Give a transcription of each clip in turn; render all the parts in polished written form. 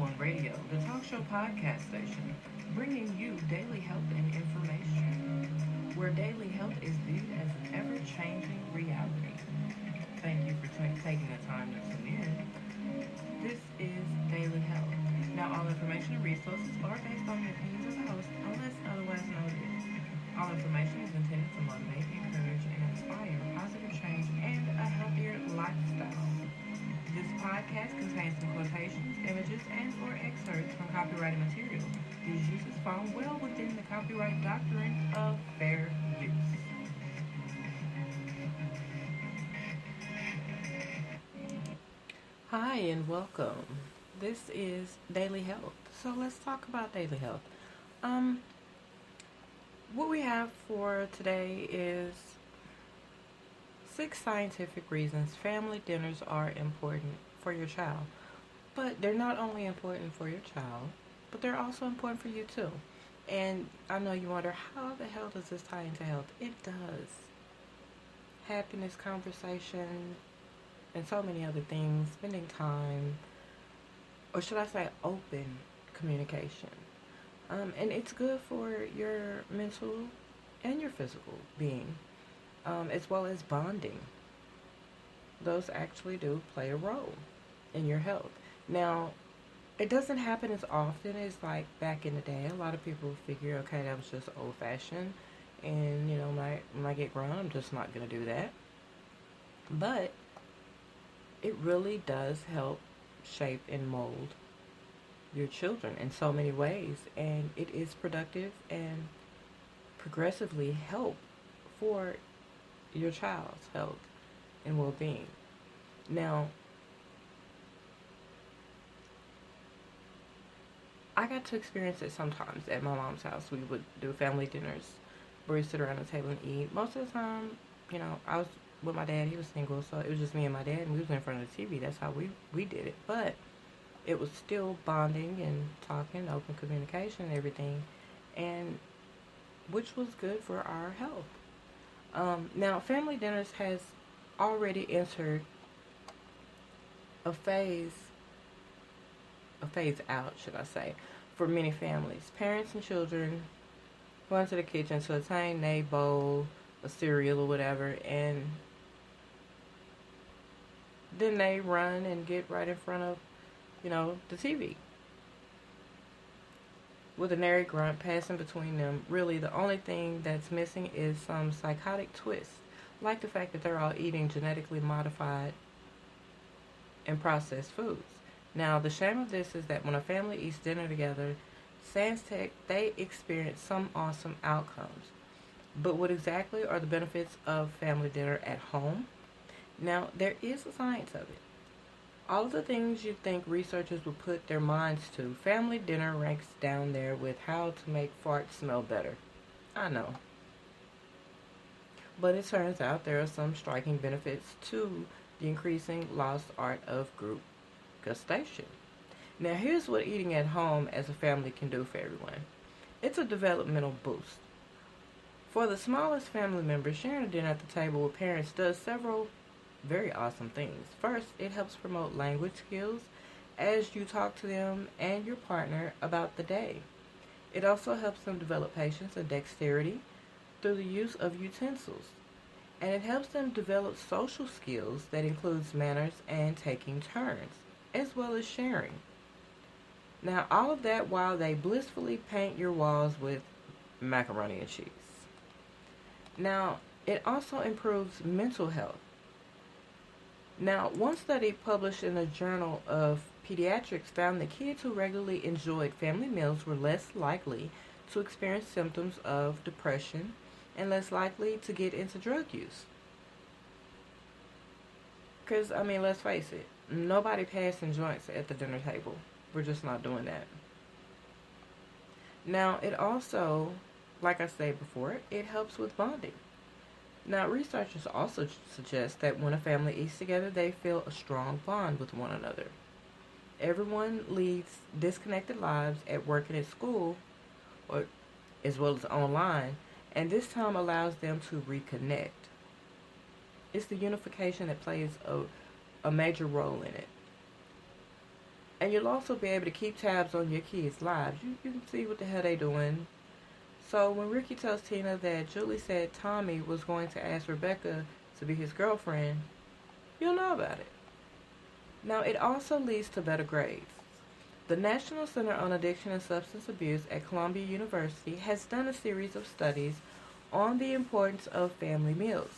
on Radio, the talk show podcast station, bringing you daily health and information, where daily health is viewed as an ever changing reality. Thank you for taking the time to tune in. This is Daily Health. Now, all information and resources are based on the opinions of the host, unless otherwise noted. All information is intended to motivate, encourage, and inspire positive change and a healthier lifestyle. This podcast contains some quotations, images, and/or excerpts from copyrighted material. These uses fall well within the copyright doctrine of fair use. Hi and welcome. This is Daily Health. So let's talk about daily health. Um, what we have for today is 6 scientific reasons family dinners are important for your child. But they're not only important for your child, but they're also important for you too. And I know you wonder, how the hell does this tie into health? It does. Happiness, conversation, and so many other things, spending time, or should I say open communication. And it's good for your mental and your physical being, as well as bonding. Those actually do play a role in your health. Now, it doesn't happen as often as like back in the day. A lot of people figure, okay, that was just old fashioned, and when I get grown, I'm just not gonna do that. But it really does help shape and mold your children in so many ways, and it is productive and progressively help for your child's health and well-being. Now, I got to experience it sometimes at my mom's house. We would do family dinners where we sit around the table and eat. Most of the time, I was with my dad. He was single, so it was just me and my dad, and we was in front of the TV. That's how we did it. But it was still bonding and talking, open communication and everything, and which was good for our health. Now, family dinners has already entered a phase out, should I say, for many families. Parents and children go into the kitchen to attain a bowl of cereal or whatever, and then they run and get right in front of, the TV. With a nary grunt passing between them, really the only thing that's missing is some psychotic twist, like the fact that they're all eating genetically modified and processed foods. Now, the shame of this is that when a family eats dinner together, sans tech, they experience some awesome outcomes. But what exactly are the benefits of family dinner at home? Now, there is a science of it. All of the things you think researchers would put their minds to, family dinner ranks down there with how to make farts smell better. I know. But it turns out there are some striking benefits to the increasing lost art of group gustation. Now, here's what eating at home as a family can do for everyone. It's a developmental boost. For the smallest family members, sharing a dinner at the table with parents does several very awesome things. First, it helps promote language skills as you talk to them and your partner about the day. It also helps them develop patience and dexterity through the use of utensils. And it helps them develop social skills that includes manners and taking turns, as well as sharing. Now, all of that while they blissfully paint your walls with macaroni and cheese. Now, it also improves mental health. Now, one study published in the Journal of Pediatrics found that kids who regularly enjoyed family meals were less likely to experience symptoms of depression and less likely to get into drug use. Because, let's face it, nobody passing joints at the dinner table. We're just not doing that. Now, it also, like I said before, it helps with bonding. Now, researchers also suggest that when a family eats together, they feel a strong bond with one another. Everyone leads disconnected lives at work and at school, or as well as online, and this time allows them to reconnect. It's the unification that plays a major role in it. And you'll also be able to keep tabs on your kids' lives. You can see what the hell they doing. So when Ricky tells Tina that Julie said Tommy was going to ask Rebecca to be his girlfriend, you'll know about it. Now, it also leads to better grades. The National Center on Addiction and Substance Abuse at Columbia University has done a series of studies on the importance of family meals.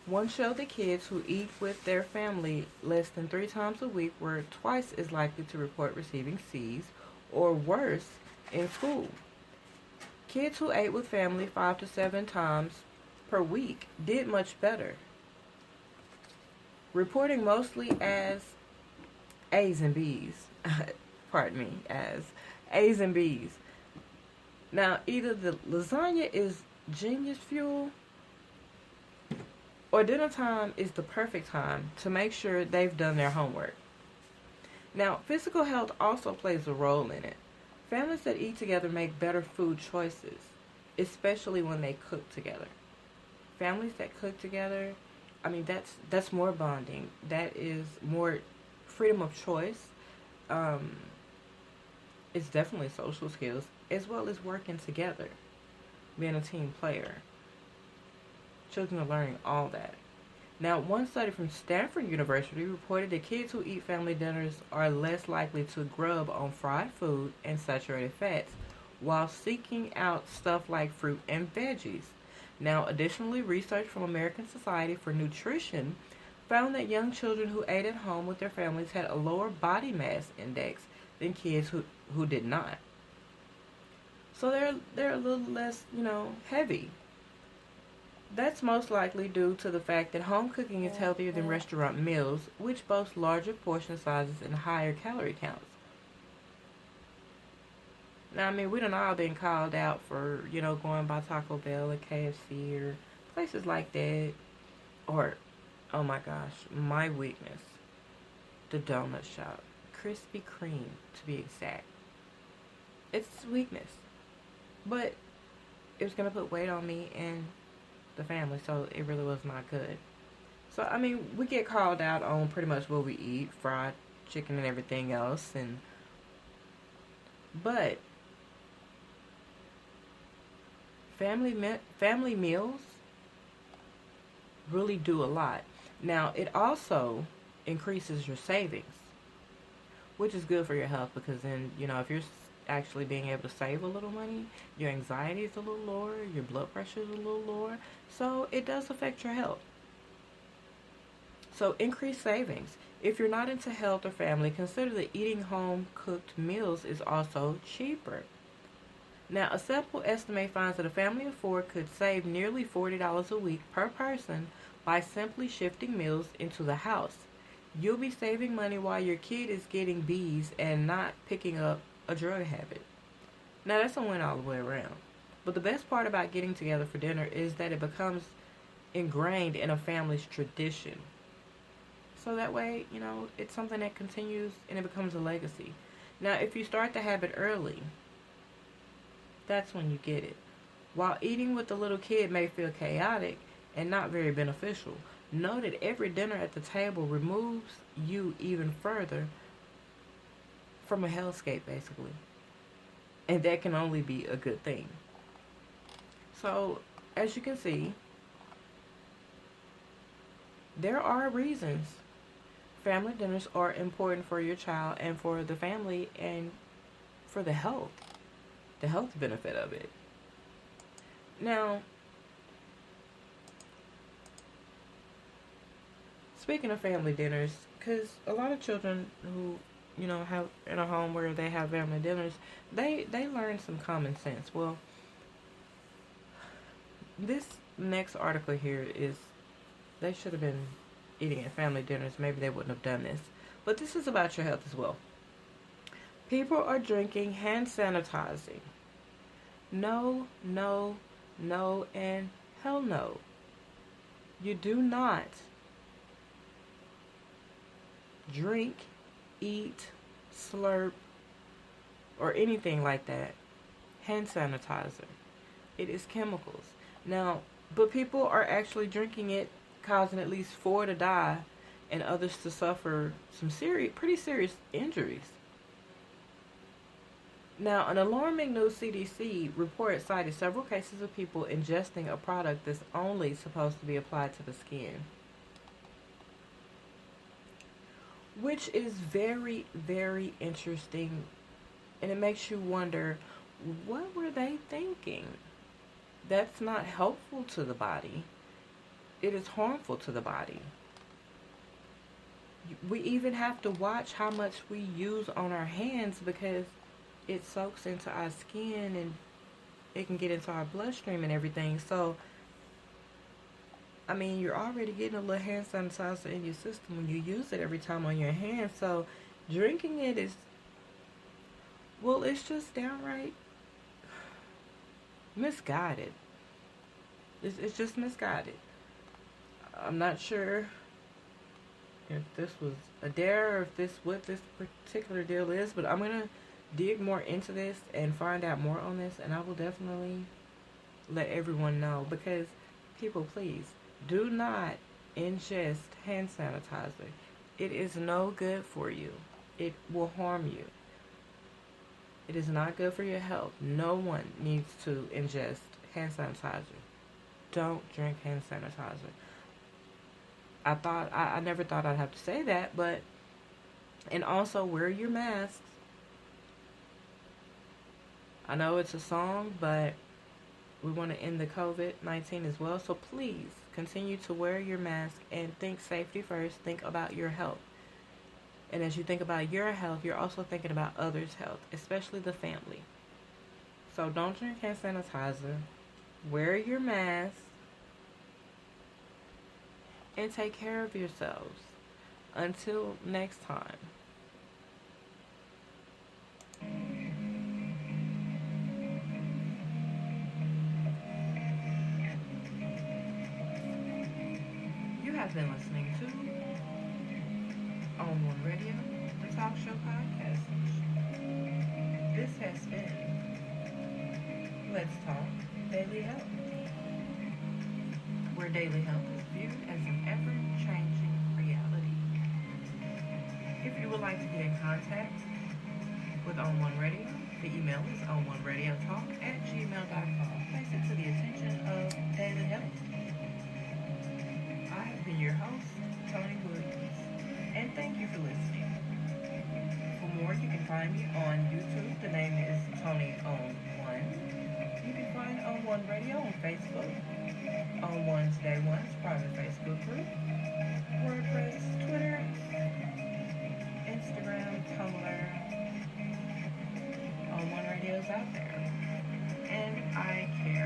One showed that kids who eat with their family less than 3 times a week were twice as likely to report receiving C's or worse in school. Kids who ate with family 5 to 7 times per week did much better, reporting mostly as A's and B's. Pardon me, as A's and B's. Now, either the lasagna is genius fuel or dinner time is the perfect time to make sure they've done their homework. Now, physical health also plays a role in it. Families that eat together make better food choices, especially when they cook together. Families that cook together, I mean, that's more bonding. That is more freedom of choice. It's definitely social skills, as well as working together, being a team player. Children are learning all that. Now, one study from Stanford University reported that kids who eat family dinners are less likely to grub on fried food and saturated fats while seeking out stuff like fruit and veggies. Now, additionally, research from American Society for Nutrition found that young children who ate at home with their families had a lower body mass index than kids who did not. So they're a little less, heavy. That's most likely due to the fact that home cooking is healthier than restaurant meals, which boast larger portion sizes and higher calorie counts. Now, I mean, we done all been called out for, going by Taco Bell or KFC or places like that. Or, oh my gosh, my weakness, the donut shop. Krispy Kreme, to be exact. It's weakness. But it was going to put weight on me and the family, so it really was not good. So, I mean, we get called out on pretty much what we eat, fried chicken and everything else, but family meals really do a lot. Now, it also increases your savings, which is good for your health because then, if you're actually being able to save a little money, your anxiety is a little lower, your blood pressure is a little lower, so it does affect your health. So increase savings. If you're not into health or family, consider that eating home-cooked meals is also cheaper. Now, a simple estimate finds that a family of 4 could save nearly $40 a week per person by simply shifting meals into the house. You'll be saving money while your kid is getting B's and not picking up a drug habit. Now, that's a win all the way around. But the best part about getting together for dinner is that it becomes ingrained in a family's tradition. So that way, it's something that continues and it becomes a legacy. Now, if you start the habit early, that's when you get it. While eating with the little kid may feel chaotic and not very beneficial, know that every dinner at the table removes you even further from a hellscape, basically. And that can only be a good thing. So, as you can see, there are reasons family dinners are important for your child and for the family and for the health benefit of it. Now, speaking of family dinners, because a lot of children who have in a home where they have family dinners, they learn some common sense. Well, this next article here is, they should have been eating at family dinners. Maybe they wouldn't have done this. But this is about your health as well. People are drinking hand sanitizing. No, no, no, and hell no. You do not drink, eat, slurp, or anything like that hand sanitizer. It is chemicals. Now, but people are actually drinking it, causing at least 4 to die and others to suffer some pretty serious injuries. Now, an alarming new CDC report cited several cases of people ingesting a product that's only supposed to be applied to the skin, which is very, very interesting. And it makes you wonder, what were they thinking? That's not helpful to the body. It is harmful to the body. We even have to watch how much we use on our hands because it soaks into our skin and it can get into our bloodstream and everything. So, I mean, you're already getting a little hand sanitizer in your system when you use it every time on your hands. So, drinking it is, well, it's just downright misguided. It's just misguided. I'm not sure if this was a dare or if this what this particular deal is, but I'm gonna dig more into this and find out more on this, and I will definitely let everyone know, because people, please do not ingest hand sanitizer. It is no good for you. It will harm you. It is not good for your health. No one needs to ingest hand sanitizer. Don't drink hand sanitizer. I never thought I'd have to say that, but, and also wear your masks. I know it's a song, but we want to end the COVID-19 as well. So please continue to wear your mask and think safety first. Think about your health. And as you think about your health, you're also thinking about others' health, especially the family. So don't drink hand sanitizer. Wear your mask. And take care of yourselves. Until next time. You have been listening to On One Radio, the talk show podcast. This has been Let's Talk Daily Health, where daily health is viewed as an ever-changing reality. If you would like to get in contact with On One Radio, the email is onOneRadioTalk@gmail.com. Place it to the attention of Daily Health. I have been your host, Tony Williams, and thank you for listening. For more, you can find me on YouTube. The name is Tony On One. You can find On One Radio on Facebook. On One's Day One's private Facebook group, WordPress, Twitter, Instagram, Tumblr. On One Radio's out there. And I care.